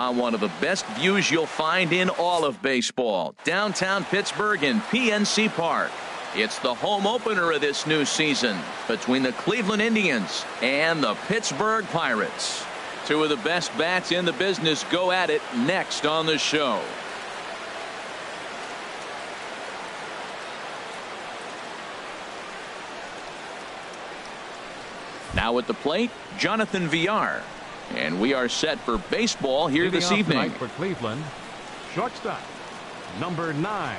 on one of the best views you'll find in all of baseball. Downtown Pittsburgh in PNC Park. It's the home opener of this new season between the Cleveland Indians and the Pittsburgh Pirates. Two of the best bats in the business go at it next on the show. Now at the plate, Jonathan Villar. And we are set for baseball here this evening. For Cleveland, shortstop, number 9.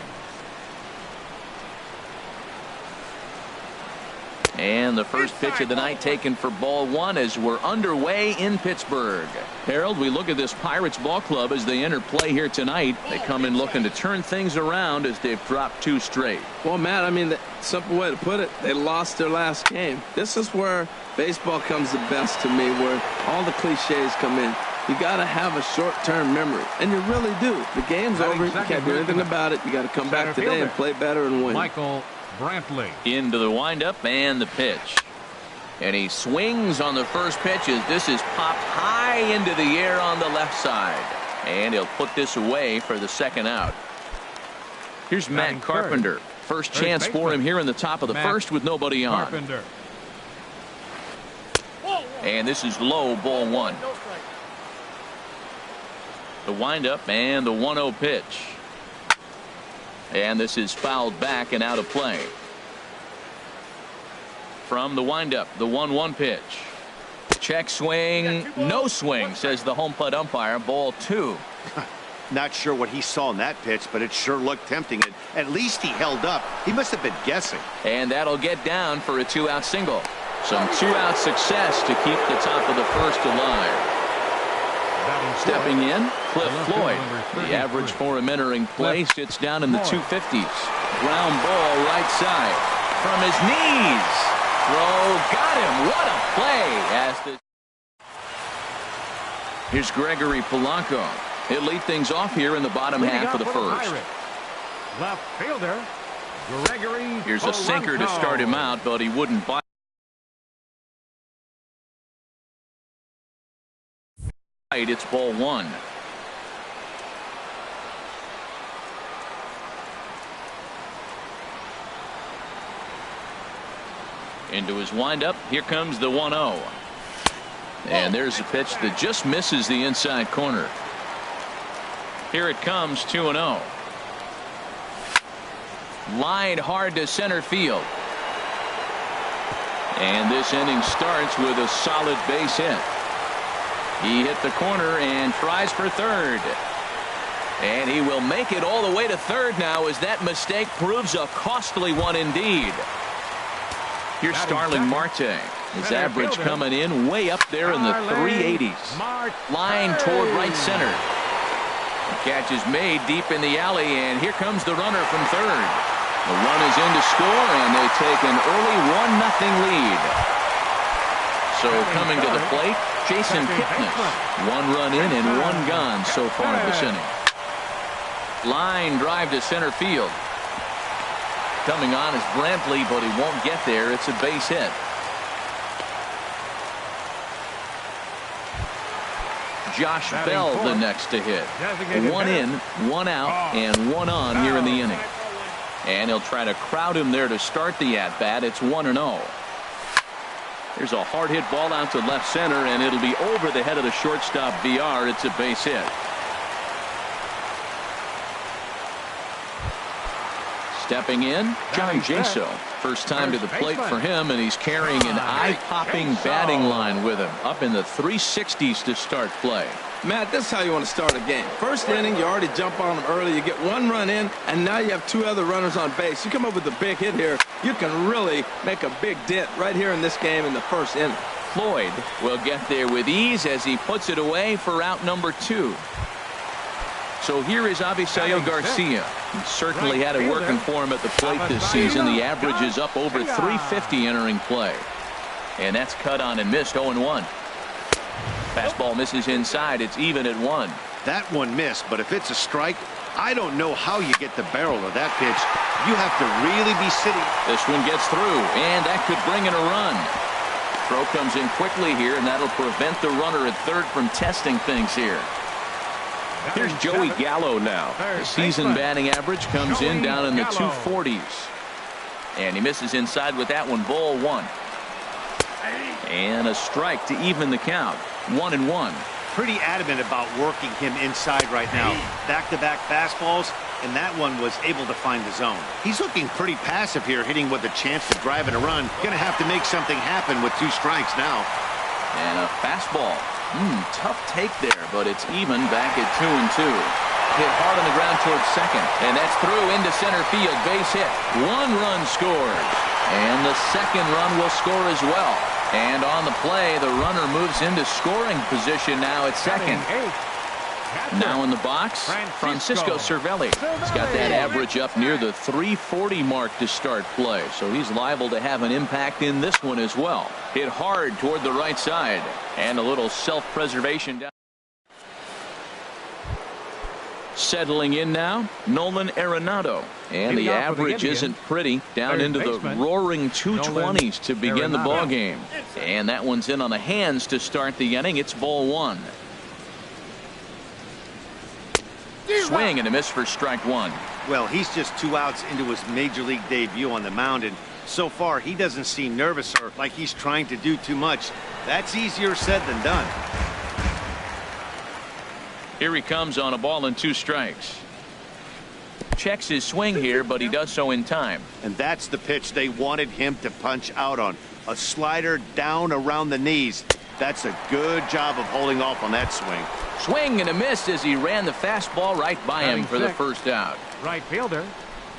And the first pitch of the night taken for ball 1 as we're underway in Pittsburgh. Harold, we look at this Pirates ball club as they enter play here tonight. They come in looking to turn things around as they've dropped 2 straight. Well, Matt, I mean, the simple way to put it, they lost their last game. This is where baseball comes the best to me, where all the cliches come in. You got to have a short-term memory, and you really do. The game's over. You can't do anything about it. You got to come back today and play better and win. Michael Brantley. Into the windup and the pitch. And he swings on the first pitch as this is popped high into the air on the left side. And he'll put this away for the second out. Here's Matt Carpenter. First chance for him here in the top of the first with nobody on. Carpenter. And this is low, ball 1. The windup and the 1-0 pitch. And this is fouled back and out of play. From the windup, the 1-1 pitch. Check swing, no swing, says the home plate umpire. Ball 2. Not sure what he saw in that pitch, but it sure looked tempting. At least he held up. He must have been guessing. And that'll get down for a 2-out single. Some 2-out success to keep the top of the first alive. Stepping in, Cliff Floyd. The average for him entering play sits down in the 250s. Ground ball right side. From his knees. Throw got him. What a play. Here's Gregory Polanco. He'll lead things off here in the bottom half of the first. Left fielder, Gregory Here's a sinker to start him out, but he wouldn't bite. It's ball 1. Into his windup. Here comes the 1-0. And there's a pitch that just misses the inside corner. Here it comes, 2-0. Line hard to center field. And this inning starts with a solid base hit. He hit the corner and tries for third. And he will make it all the way to third now as that mistake proves a costly one indeed. Here's Starling Marte. His average coming in way up there in the 380s. Line toward right center. The catch is made deep in the alley, and here comes the runner from third. The run is in to score, and they take an early 1-0 lead. So coming to the plate, Jason Kipnis. 1 run in and 1 gone so far this inning. Line drive to center field. Coming on is Brantley, but he won't get there. It's a base hit. Josh Bell the next to hit. 1 in, 1 out, and 1 on here in the inning. And he'll try to crowd him there to start the at-bat. It's 1-0. There's a hard hit ball out to left center, and it'll be over the head of the shortstop VR. It's a base hit. Stepping in, John Jaso. First time to the plate for him, and he's carrying an eye-popping batting line with him. Up in the 360s to start play. Matt, this is how you want to start a game. First inning, you already jump on them early. You get 1 run in, and now you have 2 other runners on base. You come up with a big hit here. You can really make a big dent right here in this game in the first inning. Floyd will get there with ease as he puts it away for out number 2. So here is Avisail Garcia. He certainly had it working for him at the plate this season. The average is up over 350 entering play. And that's cut on and missed, 0-1. Fastball misses inside. It's even at 1. That one missed, but if it's a strike, I don't know how you get the barrel of that pitch. You have to really be sitting. This one gets through, and that could bring in a run. Throw comes in quickly here, and that'll prevent the runner at third from testing things here. Here's Joey Gallo now. The season batting average comes in down in the 240s. And he misses inside with that one. Ball one. And a strike to even the count. 1-1. Pretty adamant about working him inside right now. Back-to-back fastballs, and that one was able to find the zone. He's looking pretty passive here, hitting with a chance to drive in a run. Gonna have to make something happen with 2 strikes now. And a fastball. Tough take there, but it's even back at 2-2. Hit hard on the ground towards second, and that's through into center field. Base hit. 1 run scores, and the second run will score as well. And on the play, the runner moves into scoring position now at second. Now in the box, Francisco Cervelli. He's got that average up near the 340 mark to start play, so he's liable to have an impact in this one as well. Hit hard toward the right side, and a little self-preservation down. Settling in now, Nolan Arenado. And the average isn't pretty, down into the roaring 220s to begin the ball game. And that one's in on the hands to start the inning. It's ball one. Swing and a miss for strike one. Well, he's just 2 outs into his major league debut on the mound, and so far he doesn't seem nervous or like he's trying to do too much. That's easier said than done. Here he comes on a ball and 2 strikes. Checks his swing here, but he does so in time. And that's the pitch they wanted him to punch out on. A slider down around the knees. That's a good job of holding off on that swing. Swing and a miss as he ran the fastball right by him for the first out. Right fielder,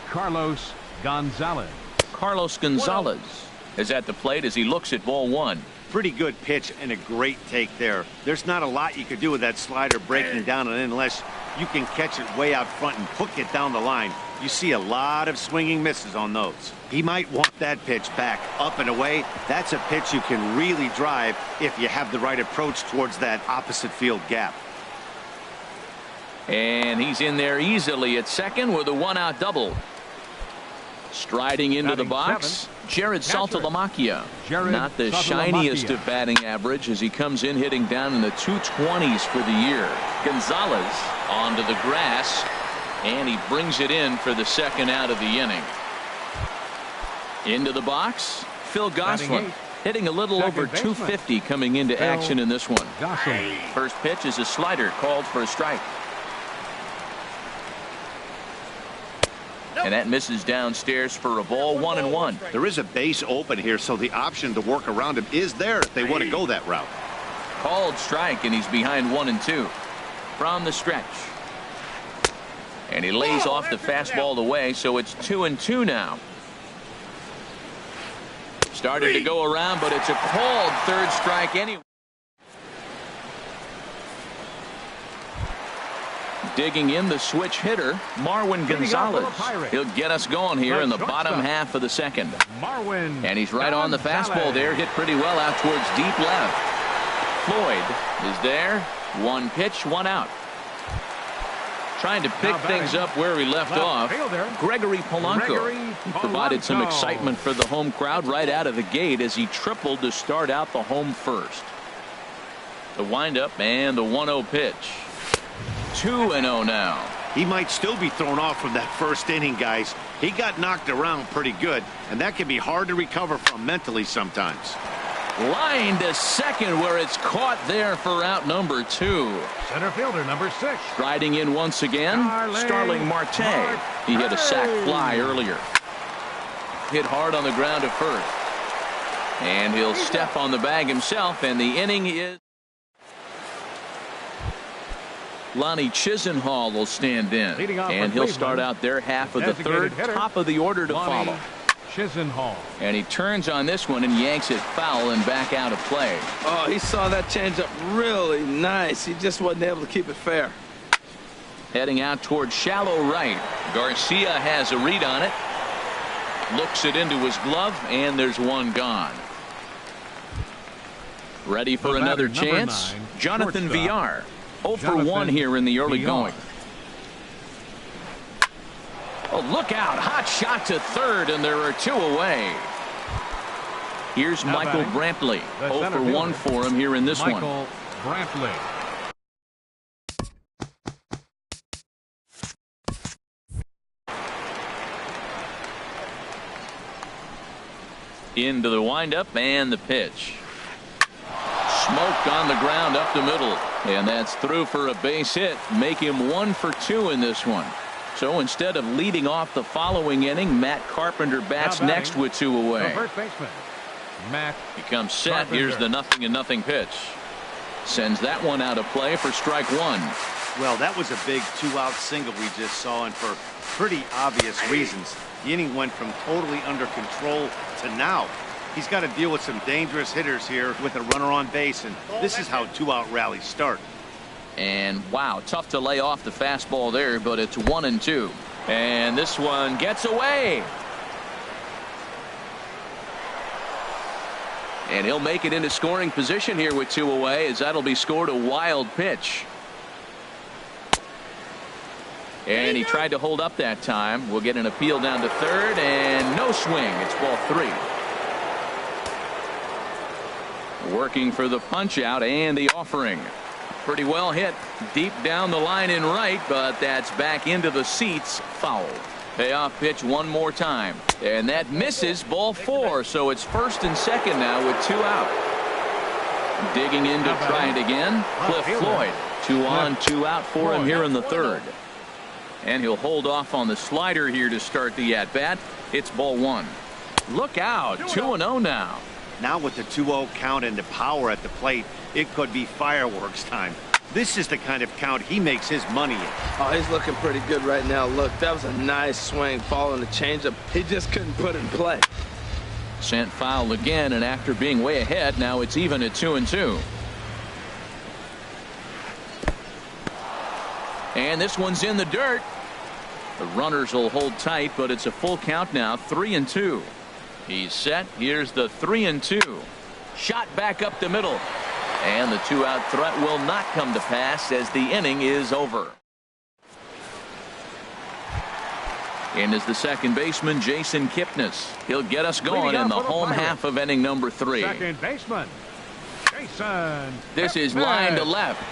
Carlos Gonzalez. Carlos Gonzalez is at the plate as he looks at ball one. Pretty good pitch and a great take there. There's not a lot you could do with that slider breaking down and in unless you can catch it way out front and hook it down the line. You see a lot of swinging misses on those. He might want that pitch back up and away. That's a pitch you can really drive if you have the right approach towards that opposite field gap. And he's in there easily at second with a 1-out double. Striding into the box, Jared Saltalamacchia. Not the shiniest of batting average as he comes in hitting down in the 220s for the year. Gonzalez onto the grass, and he brings it in for the second out of the inning. Into the box, Phil Gosselin. Hitting a little over 250 coming into action in this one. First pitch is a slider called for a strike. And that misses downstairs for a ball. 1-1. There is a base open here, so the option to work around him is there if they want to go that route. Called strike, and he's behind 1-2 from the stretch. And he lays off the fastball away, so it's 2-2 now. Started to go around, but it's a called third strike anyway. Digging in the switch hitter, Marwin Gonzalez. He'll get us going here in the bottom half of the second. And he's right on the fastball there, hit pretty well out towards deep left. Floyd is there. 1 pitch, 1 out. Trying to pick things up where he left off. Gregory Polanco. He provided some excitement for the home crowd right out of the gate as he tripled to start out the home first. The windup and the 1-0 pitch. 2-0 now. He might still be thrown off from that first inning, guys. He got knocked around pretty good, and that can be hard to recover from mentally sometimes. Line to second where it's caught there for out number 2. Center fielder number 6. Striding in once again, Starling Marte. He hit a sac fly earlier. Hit hard on the ground to first. And he'll step on the bag himself, and the inning is. Lonnie Chisenhall will stand in, and he'll start out their half of the third, top of the order to follow. Chisenhall. And he turns on this one and yanks it foul and back out of play. Oh, he saw that changeup really nice. He just wasn't able to keep it fair. Heading out toward shallow right. Garcia has a read on it. Looks it into his glove, and there's one gone. Ready for another chance. Jonathan Villar. 0 for 1 here in the early going. Oh, look out. Hot shot to third, and there are 2 away. Here's Michael Brantley. 0 for 1 for him here in this one. Brantley. Into the windup and the pitch. Smoked on the ground up the middle. And that's through for a base hit. Make him 1 for 2 in this one. So instead of leading off the following inning, Matt Carpenter bats next with 2 away. The first baseman, Matt Becomes set. Carpenter. Here's the 0-0 pitch. Sends that one out of play for strike 1. Well, that was a big 2-out single we just saw, and for pretty obvious reasons. The inning went from totally under control to now. He's got to deal with some dangerous hitters here with a runner on base, and this is how 2-out rallies start. And wow, tough to lay off the fastball there, but it's 1-2. And this one gets away. And he'll make it into scoring position here with 2 away, as that'll be scored a wild pitch. And he tried to hold up that time. We'll get an appeal down to third, and no swing. It's ball 3. Working for the punch out and the offering. Pretty well hit deep down the line in right, but that's back into the seats. Foul. Payoff pitch one more time, and that misses. Ball 4, so it's first and second now with 2 out. Digging in to try it again, Cliff Floyd. 2 on, 2 out for him here in the third. And he'll hold off on the slider here to start the at-bat. It's ball 1. Look out, 2-0 now. Now with the 2-0 count and the power at the plate, it could be fireworks time. This is the kind of count he makes his money in. Oh, he's looking pretty good right now. Look, that was a nice swing, following the changeup. He just couldn't put it in play. Sent foul again, and after being way ahead, now it's even at 2-2. And this one's in the dirt. The runners will hold tight, but it's a full count now, 3-2. He's set. Here's the 3-2. Shot back up the middle. And the 2-out threat will not come to pass as the inning is over. In is the second baseman, Jason Kipnis. He'll get us going in the home half of inning number 3. Second baseman, Jason. This is line to left.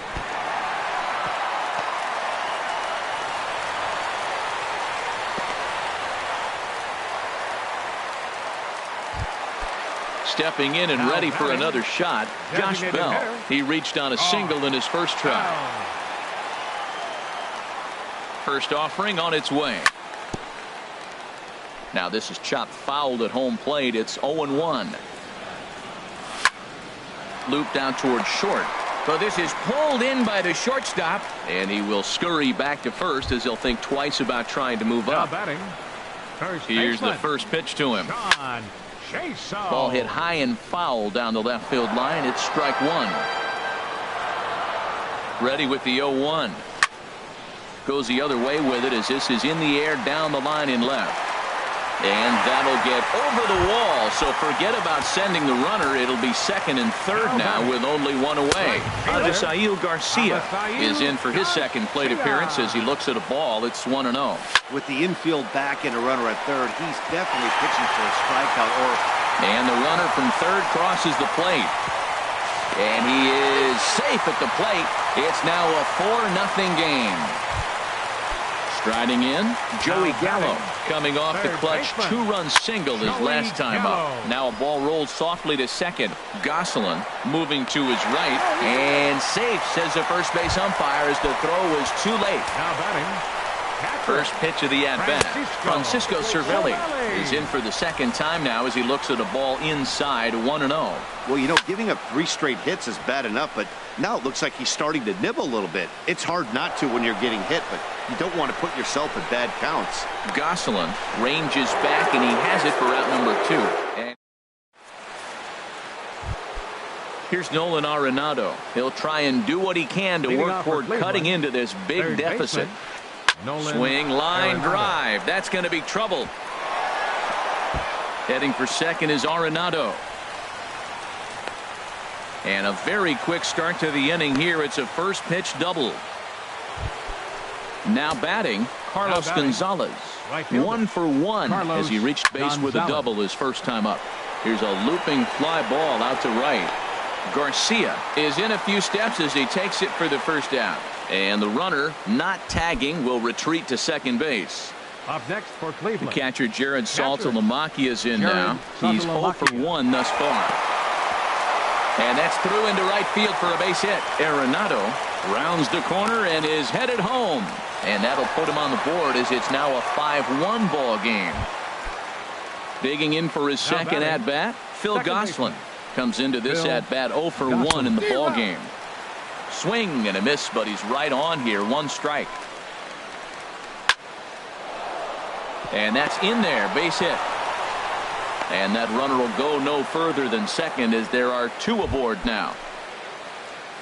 Stepping in and ready for another shot, Josh Bell. He reached on a single in his first try. First offering on its way. Now this is chopped fouled at home plate. It's 0-1. Looped out towards short. So this is pulled in by the shortstop, and he will scurry back to first as he'll think twice about trying to move up. Here's the first pitch to him. Ball hit high and foul down the left field line. It's strike 1. Ready with the 0-1. Goes the other way with it as this is in the air down the line in left. And that'll get over the wall. So forget about sending the runner. It'll be second and third now with only 1 away. Avisail Garcia is in for his second plate appearance as he looks at a ball. It's 1-0. With the infield back and a runner at third, he's definitely pitching for a strikeout. And the runner from third crosses the plate. And he is safe at the plate. It's now a 4-0 game. Striding in, Joey Gallo, coming off the clutch 2-run single his last time up. Now a ball rolled softly to second. Gosselin moving to his right, and safe, says the first base umpire, as the throw was too late. Now batting, First pitch of the at-bat. Francisco Cervelli is in for the second time now as he looks at a ball inside, 1-0. Well, you know, giving up 3 straight hits is bad enough, but now it looks like he's starting to nibble a little bit. It's hard not to when you're getting hit, but you don't want to put yourself in bad counts. Gosselin ranges back, and he has it for out number 2. And here's Nolan Arenado. He'll try and do what he can to work toward cutting into this big deficit. Swing, line, drive. That's going to be trouble. Heading for second is Arenado. And a very quick start to the inning here. It's a first pitch double. Now batting, Carlos Gonzalez. 1 for 1 as he reached base with a double his first time up. Here's a looping fly ball out to right. Garcia is in a few steps as he takes it for the first down. And the runner, not tagging, will retreat to second base. Up next for The Cleveland. catcher Jared Saltalamacchia is in now. He's 0 for 1 thus far. And that's through into right field for a base hit. Arenado rounds the corner and is headed home. And that'll put him on the board as it's now a 5-1 ball game. Digging in for his second at-bat, Phil Gosselin comes into this at-bat 0 for 1 in the ball game. Swing and a miss, but he's right on here. 1 strike. And that's in there, base hit. And that runner will go no further than second as there are 2 aboard now.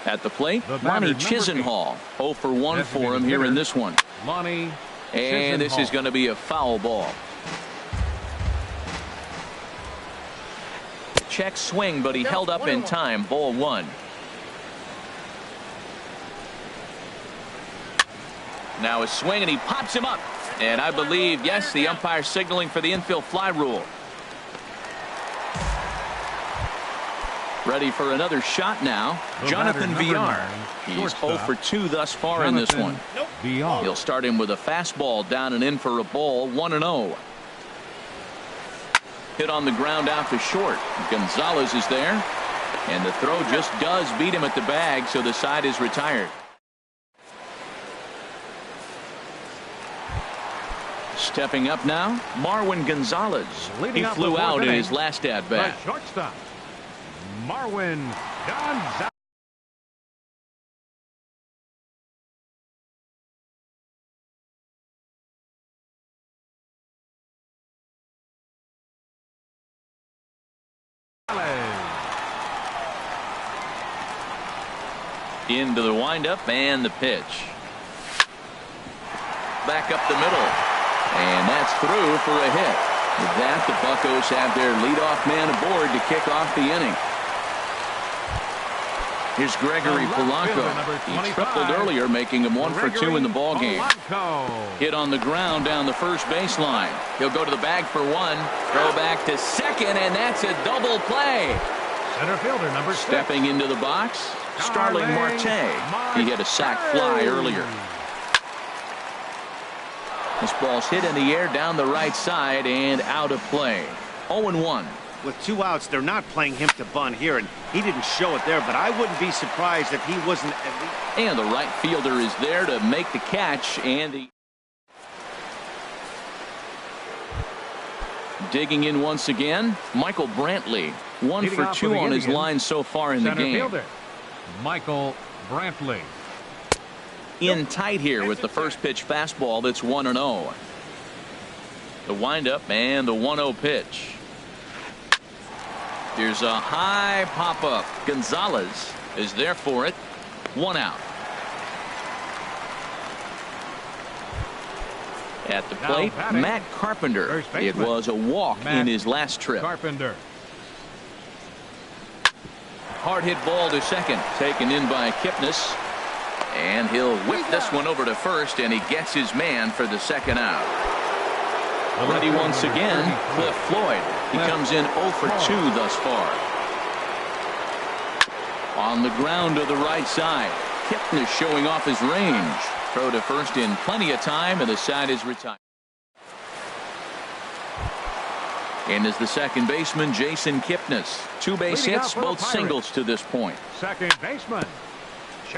At the plate, Lonnie Chisenhall. 0 for 1 for him here in this one. Lonnie And this is going to be a foul ball. Check swing, but he held up in time. Ball 1. Now a swing, and he pops him up. And I believe, yes, the umpire signaling for the infield fly rule. Ready for another shot now. Jonathan Villar. He's 0 for 2 thus far in this one. He'll start him with a fastball down and in for a ball. 1-0. Hit on the ground out to short. Gonzalez is there. And the throw just does beat him at the bag, so the side is retired. Stepping up now, Marwin Gonzalez. He flew out in his last at-bat. Shortstop, Marwin Gonzalez. Into the windup and the pitch. Back up the middle. And that's through for a hit. With that, the Buccos have their leadoff man aboard to kick off the inning. Here's Gregory Polanco. He tripled earlier, making him 1 for 2 in the ball game. Hit on the ground down the first baseline. He'll go to the bag for 1. Throw back to second, and that's a double play. Center fielder number 6. Stepping into the box, Starling Marte. He hit a sac fly earlier. This ball's hit in the air down the right side and out of play. 0-1. With 2 outs, they're not playing him to bunt here, and he didn't show it there, but I wouldn't be surprised if he wasn't at least. And the right fielder is there to make the catch, and the digging in once again, Michael Brantley. 1 for 2 on his line so far in the game. Fielder, Michael Brantley. In tight here with the first pitch fastball. That's 1-0. The windup and the 1-0 pitch. Here's a high pop up. Gonzalez is there for it. 1 out. At the plate, Matt Carpenter. It was a walk in his last trip. Carpenter. Hard hit ball to second, taken in by Kipnis. And he'll whip this one over to first, and he gets his man for the second out. Ready once again, Cliff Floyd. He comes in 0 for 2 thus far. On the ground to the right side. Kipnis showing off his range. Throw to first in plenty of time, and the side is retired. And is the second baseman, Jason Kipnis. 2 base hits, both singles to this point. Second baseman.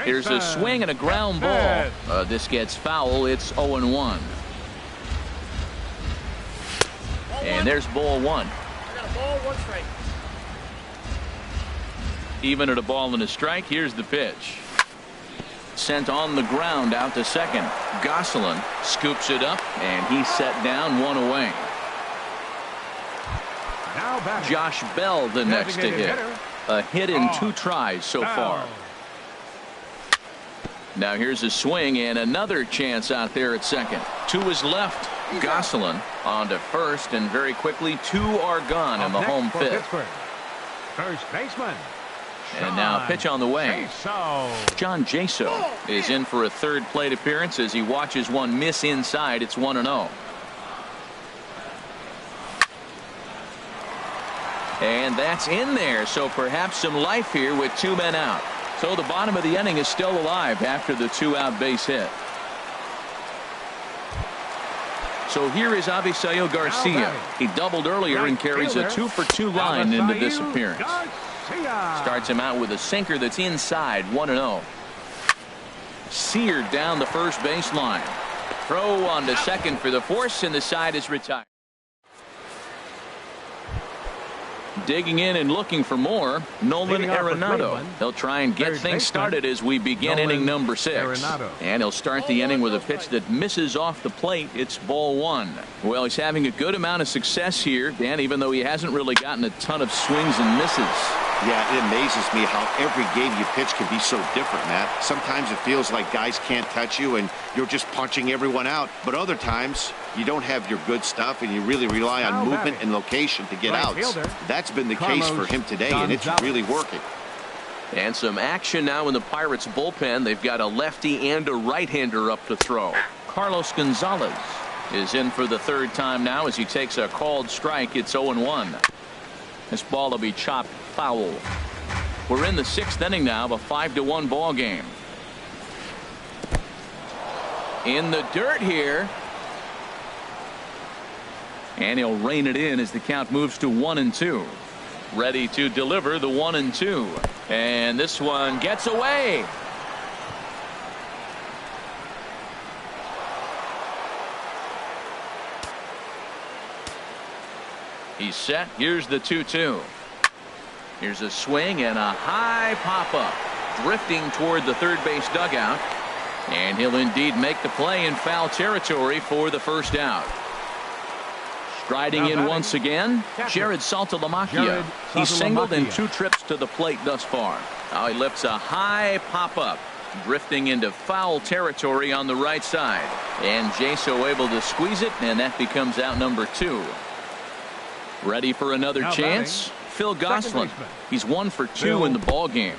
Here's a swing and a ground ball. This gets foul. It's 0-1. And there's ball 1. I got a ball, 1 strike. Even at a ball and a strike. Here's the pitch. Sent on the ground out to second. Gosselin scoops it up, and he's set down 1 away. Josh Bell the next to hit. A hit in 2 tries so far. Now here's a swing and another chance out there at second. 2 is left. Gosselin on to first, and very quickly 2 are gone in the home fifth. First baseman. And now pitch on the way. John Jaso is in for a third plate appearance as he watches one miss inside. It's 1-0. And that's in there, so perhaps some life here with 2 men out. So the bottom of the inning is still alive after the 2-out base hit. So here is Avisail Garcia. He doubled earlier and carries a 2-for-2 line into this appearance. Starts him out with a sinker that's inside, 1-0. Seared down the first baseline. Throw on to second for the force, and the side is retired. Digging in and looking for more, Nolan Arenado. He'll try and get things started as we begin inning number 6. And he'll start the inning with a pitch that misses off the plate. It's ball 1. Well, he's having a good amount of success here, Dan, even though he hasn't really gotten a ton of swings and misses. Yeah, it amazes me how every game you pitch can be so different, Matt. Sometimes it feels like guys can't touch you and you're just punching everyone out. But other times, you don't have your good stuff and you really rely on movement and location to get outs. That's been the case for him today, and it's really working. And some action now in the Pirates bullpen. They've got a lefty and a right-hander up to throw. Carlos Gonzalez is in for the third time now as he takes a called strike. It's 0-1. This ball will be chopped foul. We're in the 6th inning now of a 5-1 ball game. In the dirt here. And he'll rein it in as the count moves to 1-2. Ready to deliver the 1-2. And this one gets away. He's set. Here's the 2-2. Here's a swing and a high pop-up. Drifting toward the third base dugout. And he'll indeed make the play in foul territory for the first out. Striding in once again, Jared Saltalamacchia. He's singled in 2 trips to the plate thus far. Now he lifts a high pop-up. Drifting into foul territory on the right side. And Jaso able to squeeze it, and that becomes out number 2. Ready for another chance? Phil Gosselin. He's 1 for 2 in the ball game.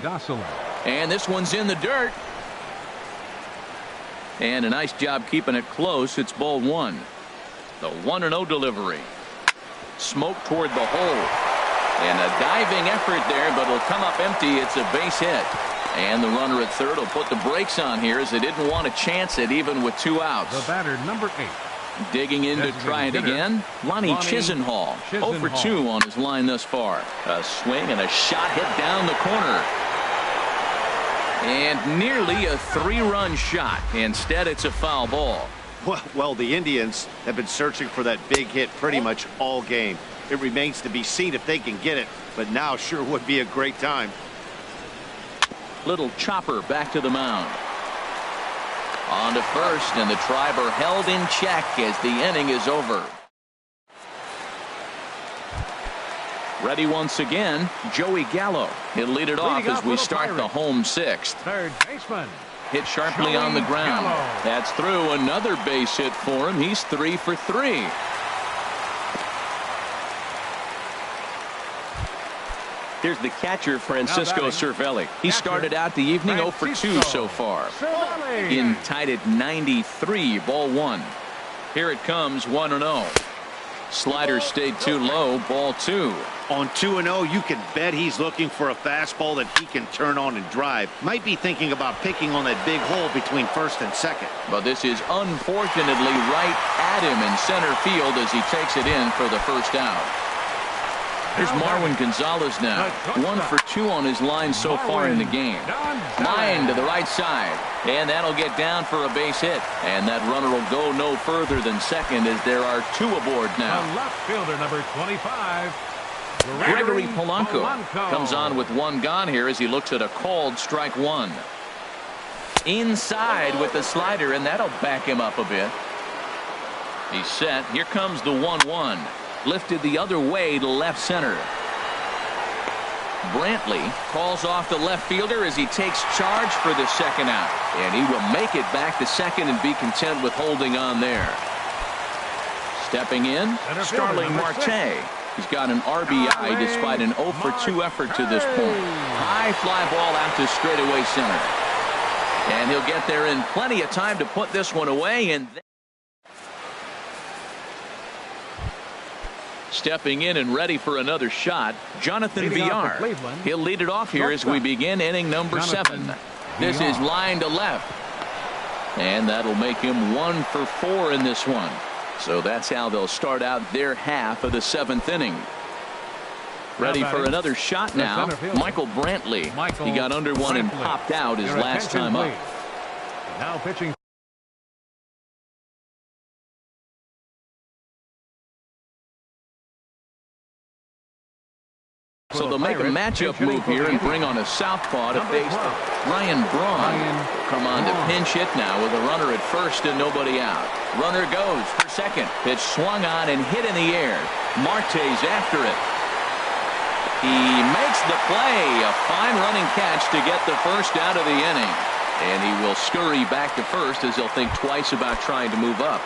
And this one's in the dirt. And a nice job keeping it close. It's ball 1. The 1-0 delivery. Smoke toward the hole. And a diving effort there, but it'll come up empty. It's a base hit. And the runner at third will put the brakes on here as they didn't want to chance it even with 2 outs. The batter, number 8. Digging in to try it again. Lonnie Chisenhall. 0 for 2 on his line thus far. A swing and a shot hit down the corner. And nearly a 3-run shot. Instead, it's a foul ball. Well, the Indians have been searching for that big hit pretty much all game. It remains to be seen if they can get it, but now sure would be a great time. Little chopper back to the mound. On to first, and the Triber held in check as the inning is over. Ready once again, Joey Gallo. He'll lead it off as we start the home 6th. Third baseman. Hit sharply on the ground. That's through. Another base hit for him. He's 3 for 3. Here's the catcher, Francisco Cervelli. He started out the evening 0 for 2 so far. In tied at 93, ball 1. Here it comes, 1-0. Slider stayed too low, ball 2. On 2-0, you can bet he's looking for a fastball that he can turn on and drive. Might be thinking about picking on that big hole between first and second. But this is unfortunately right at him in center field as he takes it in for the first out. Here's Marwin Gonzalez now. 1 for 2 on his line so far in the game. Line to the right side. And that'll get down for a base hit. And that runner will go no further than second as there are 2 aboard now. The left fielder, number 25. Gregory Polanco comes on with 1 gone here as he looks at a called strike 1. Inside with the slider, and that'll back him up a bit. He's set. Here comes the 1-1. Lifted the other way to left center. Brantley calls off the left fielder as he takes charge for the second out. And he will make it back to second and be content with holding on there. Stepping in, Starling Marte. He's got an RBI despite an 0 for 2 effort to this point. High fly ball out to straightaway center. And he'll get there in plenty of time to put this one away. And stepping in and ready for another shot, Jonathan Villar. He'll lead it off here as we begin inning number 7. This is line to left. And that'll make him 1 for 4 in this one. So that's how they'll start out their half of the 7th inning. Ready for another shot now. Michael Brantley. He got under one and popped out his last time up. Now pitching. So they'll make a matchup move here and bring on a southpaw to face Ryan Braun. Come on to pinch hit now with a runner at first and nobody out. Runner goes for second. Pitch swung on and hit in the air. Marte's after it. He makes the play. A fine running catch to get the first out of the inning. And he will scurry back to first as he'll think twice about trying to move up.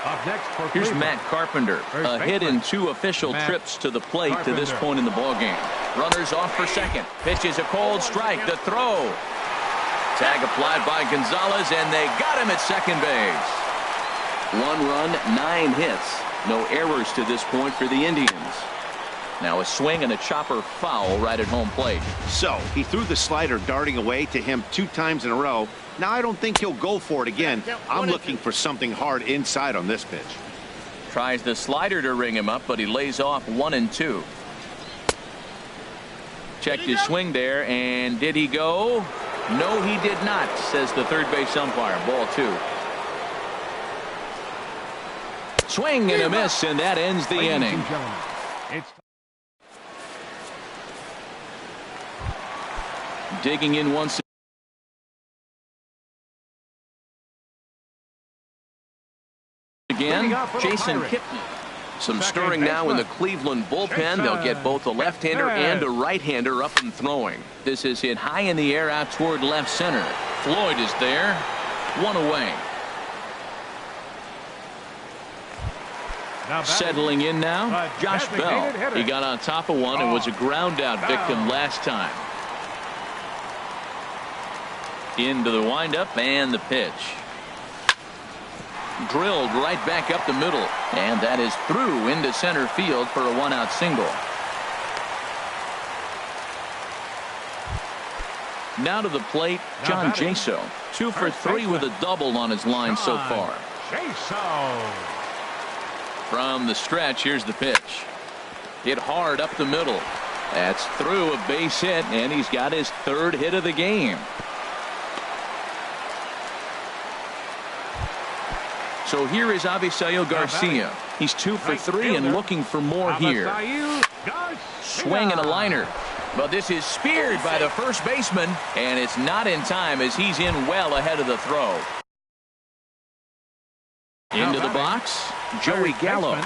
Up next for Here's Cleveland. Matt Carpenter. A hit in 2 official trips to the plate to this point in the ballgame. Runners off for second. Pitches a cold strike. The throw. Tag applied by Gonzalez, and they got him at second base. 1 run, 9 hits. No errors to this point for the Indians. Now a swing and a chopper foul right at home plate. So he threw the slider darting away to him 2 times in a row. Now I don't think he'll go for it again. I'm looking for something hard inside on this pitch. Tries the slider to ring him up, but he lays off 1 and 2. Checked his swing there, and did he go? No, he did not, says the third base umpire. Ball 2. Swing and a miss, and that ends the inning. Digging in once again, Jason Kipnis. Some stirring now in the Cleveland bullpen. They'll get both a left-hander and a right-hander up and throwing. This is hit high in the air out toward left center. Floyd is there. 1 away. Settling in now, Josh Bell. He got on top of one and was a ground out victim last time. Into the windup and the pitch. Drilled right back up the middle, and that is through into center field for a 1-out single. Now to the plate, John Jaso. 2 for 3 with a double on his line so far. From the stretch, here's the pitch. Hit hard up the middle. That's through, a base hit, and he's got his 3rd hit of the game. So here is Avisail Garcia. He's 2 for 3 and looking for more here. Swing and a liner. But this is speared by the first baseman, and it's not in time as he's in well ahead of the throw. Into the box, Joey Gallo.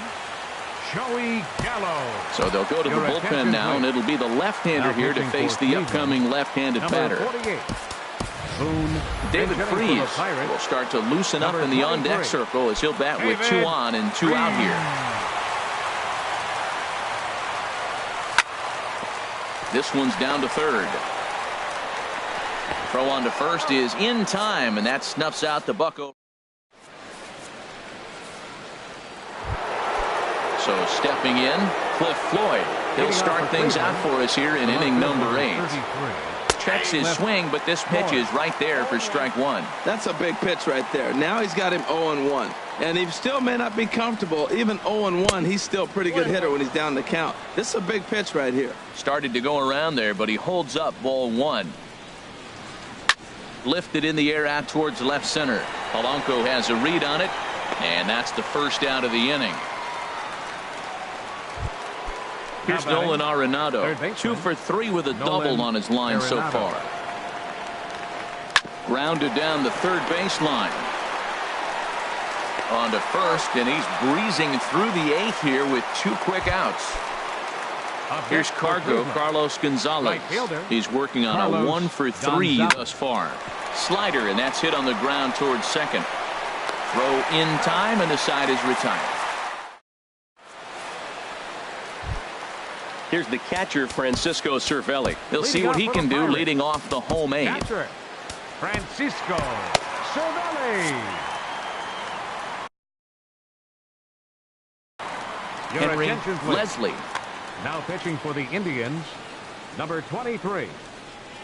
So they'll go to the bullpen now, and it'll be the left-hander here to face the upcoming left-handed batter. David Freese will start to loosen up in the on-deck circle as he'll bat with 2 on and 2 out here. This one's down to third. Throw on to first is in time, and that snuffs out the bucko. So stepping in, Cliff Floyd. He'll start things out for us here in inning number 8. Checks his swing, but this pitch is right there for strike 1. That's a big pitch right there. Now he's got him 0-1. And he still may not be comfortable. Even 0-1, he's still a pretty good hitter when he's down the count. This is a big pitch right here. Started to go around there, but he holds up ball 1. Lifted in the air out towards left center. Polanco has a read on it, and that's the first out of the inning. Here's Nolan Arenado, 2 for 3 with a double on his line so far. Grounded down the third baseline. On to first, and he's breezing through the 8th here with 2 quick outs. Here's Carlos Gonzalez. He's working on a 1 for 3 thus far. Slider, and that's hit on the ground towards second. Throw in time, and the side is retired. Here's the catcher, Francisco Cervelli. He'll see what he can do leading off the home 8. Francisco Cervelli. Henry Leslie. Now pitching for the Indians, number 23,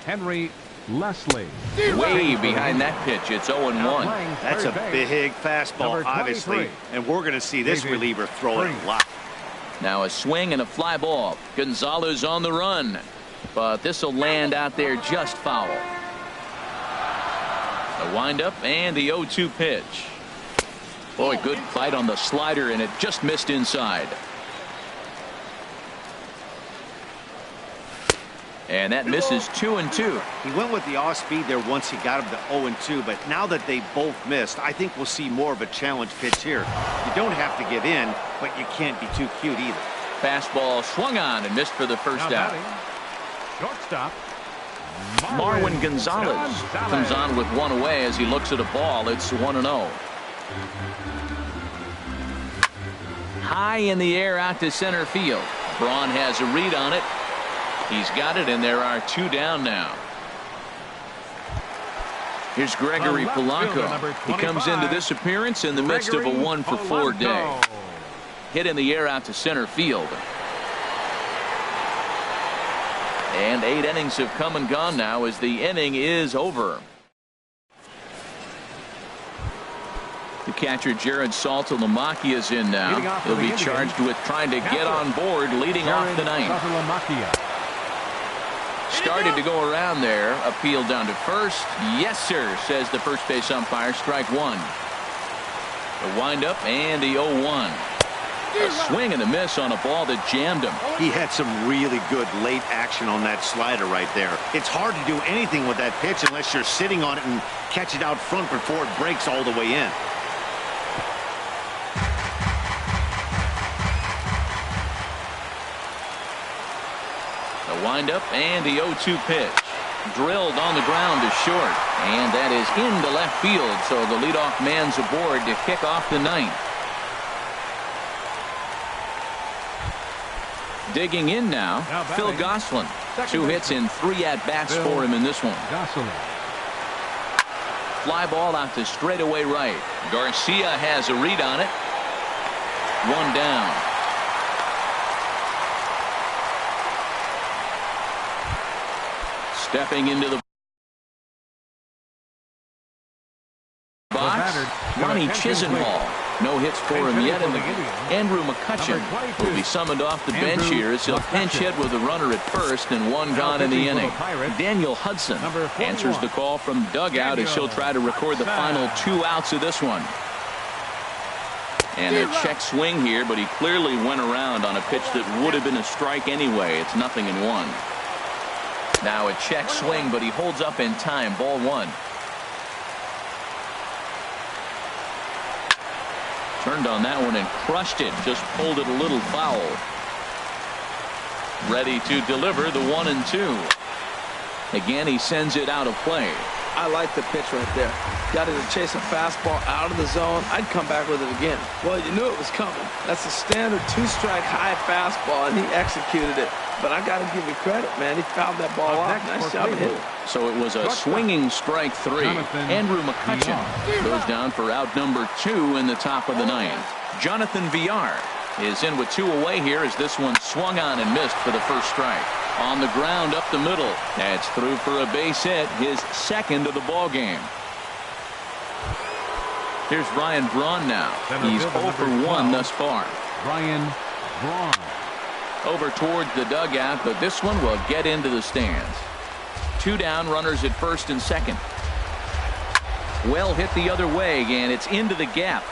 Henry Leslie. Way behind that pitch. It's 0-1. That's a big fastball, obviously. And we're going to see this reliever throw it a lot. Now a swing and a fly ball. Gonzalez on the run. But this will land out there just foul. The windup and the 0-2 pitch. Boy, good bite on the slider, and it just missed inside. And that misses 2-2. He went with the off speed there once he got him to 0-2, but now that they both missed, I think we'll see more of a challenge pitch here. You don't have to give in, but you can't be too cute either. Fastball swung on and missed for the first out. Shortstop. Marwin Gonzalez comes on with one away as he looks at a ball. It's 1-0. High in the air out to center field. Braun has a read on it. He's got it, and there are two down now. Here's Gregory Polanco. He comes into this appearance in the midst of a 1-for-4 day. Hit in the air out to center field. And 8 innings have come and gone now as the inning is over. The catcher Jared Saltalamacchia is in now. He'll be charged with trying to get on board leading off the ninth. Started to go around there. Appeal down to first. Yes, sir, says the first base umpire. Strike one. The windup and the 0-1. A swing and a miss on a ball that jammed him. He had some really good late action on that slider right there. It's hard to do anything with that pitch unless you're sitting on it and catch it out front before it breaks all the way in. The windup and the 0-2 pitch. Drilled on the ground to short. And that is into left field. So the leadoff man's aboard to kick off the ninth. Digging in now, Phil Gosselin. 2 hits and 3 at-bats for him in this one. Fly ball out to straightaway right. Garcia has a read on it. 1 down. Stepping into the box, Ronnie Chisenhall. No hits for him yet in the game. Andrew McCutchen will be summoned off the bench here as he'll pinch hit with a runner at first and 1 gone in the inning. Daniel Hudson answers the call from dugout as he'll try to record the final 2 outs of this one. And a check swing here, but he clearly went around on a pitch that would have been a strike anyway. It's 0-1. Now a check swing, but he holds up in time. Ball 1. Turned on that one and crushed it. Just pulled it a little foul. Ready to deliver the 1-2. Again, he sends it out of play. I like the pitch right there. Got it to chase a fastball out of the zone. I'd come back with it again. Well, you knew it was coming. That's a standard 2-strike high fastball, and he executed it. But I got to give you credit, man. He fouled that ball off. Nice job of hitting. So it was a swinging strike 3. Andrew McCutchen goes down for out number 2 in the top of the ninth. Jonathan Villar is in with 2 away here as this one swung on and missed for the first strike. On the ground up the middle. That's through for a base hit, his second of the ball game. Here's Ryan Braun now. He's 0 for 1 thus far. Ryan Braun. Over towards the dugout, but this one will get into the stands. 2 down, runners at first and second. Well hit the other way, and it's into the gap.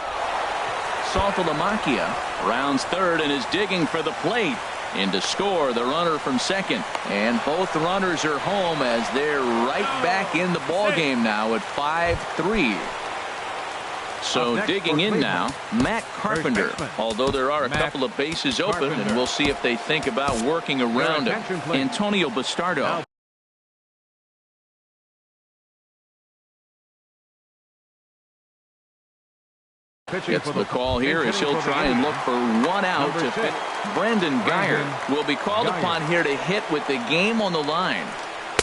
Saltalamacchia rounds third and is digging for the plate. In to score the runner from second. And both runners are home as they're right back in the ball game now at 5-3. So digging in now, Matt Carpenter. Although there are a couple of bases open, and we'll see if they think about working around him. Antonio Bastardo. Gets the call here as he'll try and look for 1 out to fit. Brandon Geyer will be called upon here to hit with the game on the line.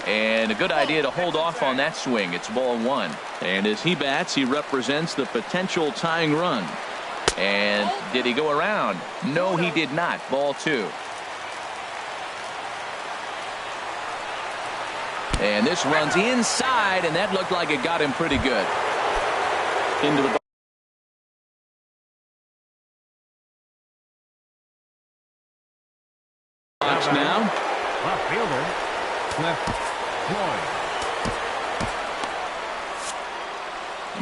And a good idea to hold off on that swing. It's ball 1. And as he bats, he represents the potential tying run. And did he go around? No, he did not. Ball 2. And this runs inside, and that looked like it got him pretty good. Into the box now. Left fielder, Cliff Floyd.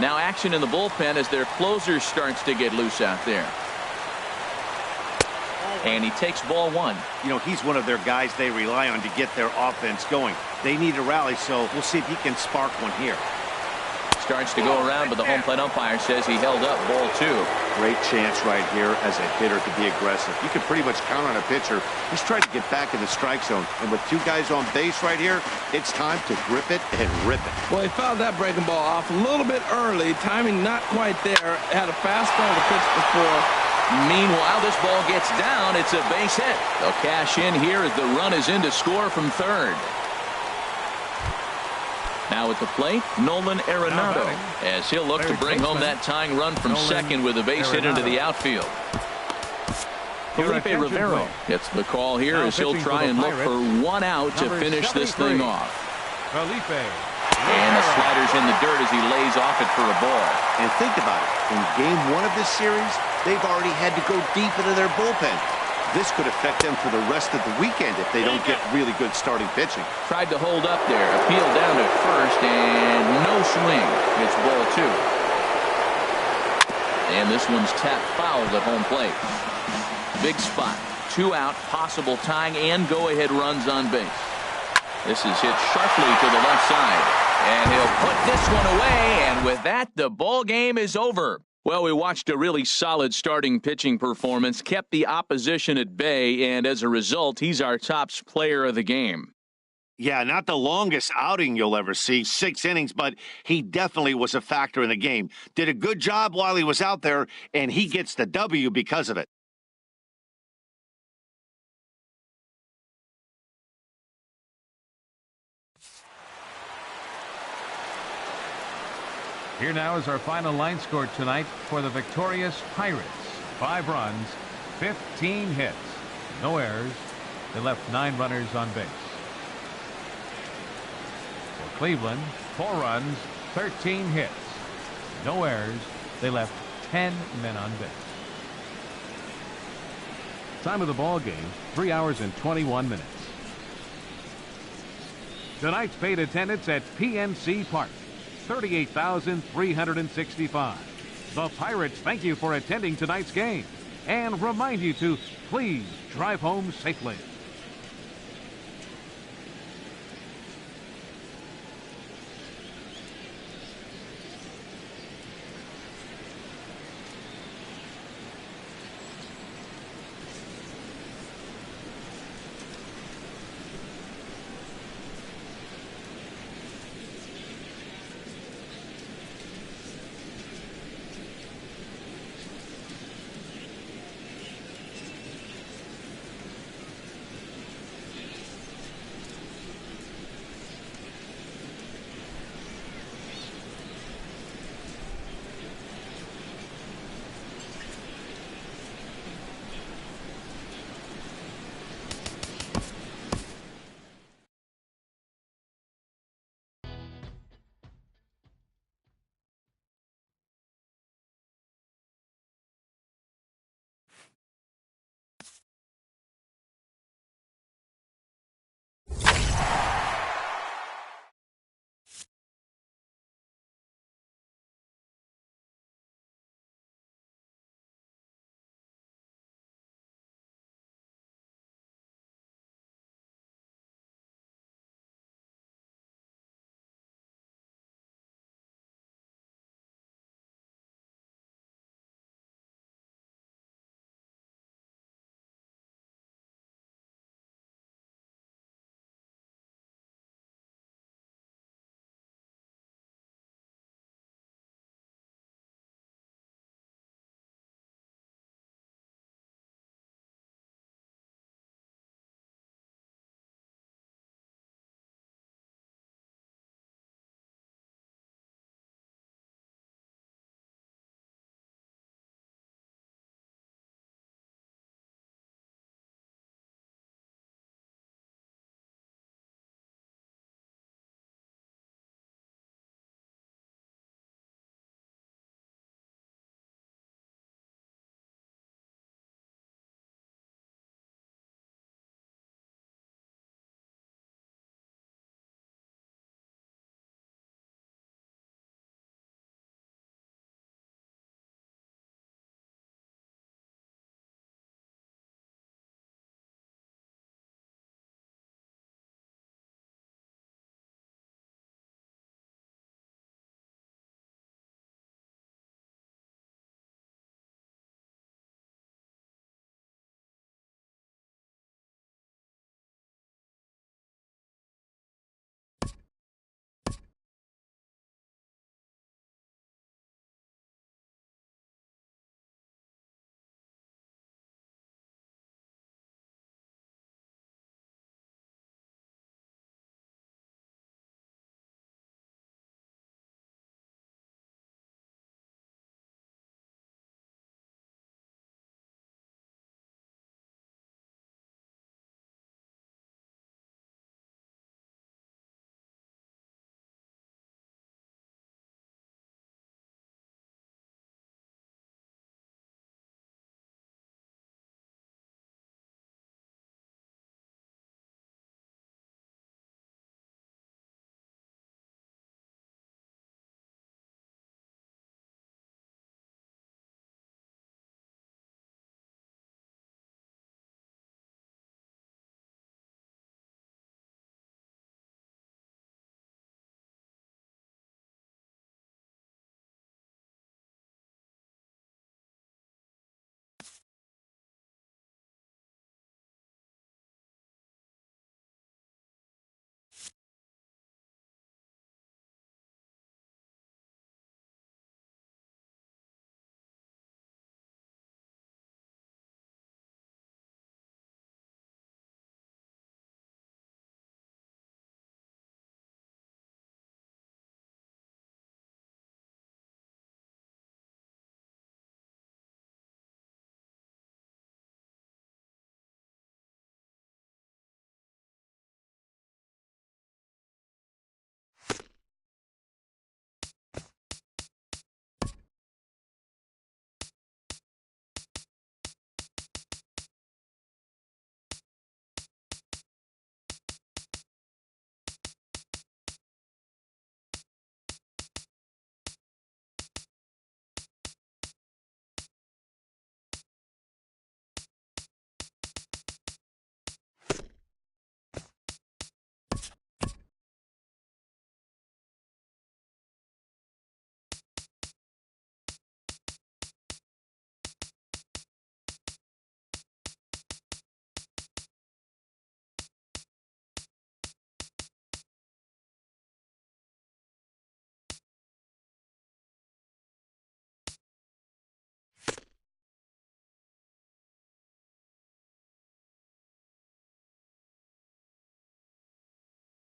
Now action in the bullpen as their closer starts to get loose out there. And he takes ball one. You know, he's one of their guys they rely on to get their offense going. They need a rally, so we'll see if he can spark one here. Starts to go around, but the home plate umpire says he held up ball two. Great chance right here as a hitter to be aggressive. You can pretty much count on a pitcher. He's trying to get back in the strike zone. And with two guys on base right here, it's time to grip it and rip it. Well, he fouled that breaking ball off a little bit early. Timing not quite there. Had a fastball to pitch before. Meanwhile, this ball gets down. It's a base hit. They'll cash in here as the run is in to score from third. Now at the plate, Nolan Arenado, as he'll look to bring home that tying run from second with a base hit into the outfield. Felipe Rivero gets the call here as he'll try and look for one out to finish this thing off. And the slider's in the dirt as he lays off it for a ball. And think about it. In game one of this series, they've already had to go deep into their bullpen. This could affect them for the rest of the weekend if they don't get really good starting pitching. Tried to hold up there. Appealed down at first, and no swing. It's ball two. And this one's tapped foul at home plate. Big spot. 2 out, possible tying and go-ahead runs on base. This is hit sharply to the left side. And he'll put this one away, and with that, the ball game is over. Well, we watched a really solid starting pitching performance, kept the opposition at bay, and as a result, he's our top player of the game. Yeah, not the longest outing you'll ever see, 6 innings, but he definitely was a factor in the game. Did a good job while he was out there, and he gets the W because of it. Here now is our final line score tonight for the victorious Pirates. 5 runs, 15 hits, no errors. They left 9 runners on base. For Cleveland, 4 runs, 13 hits, no errors. They left 10 men on base. Time of the ball game, 3 hours and 21 minutes. Tonight's paid attendance at PNC Park, 38,365. The Pirates thank you for attending tonight's game and remind you to please drive home safely.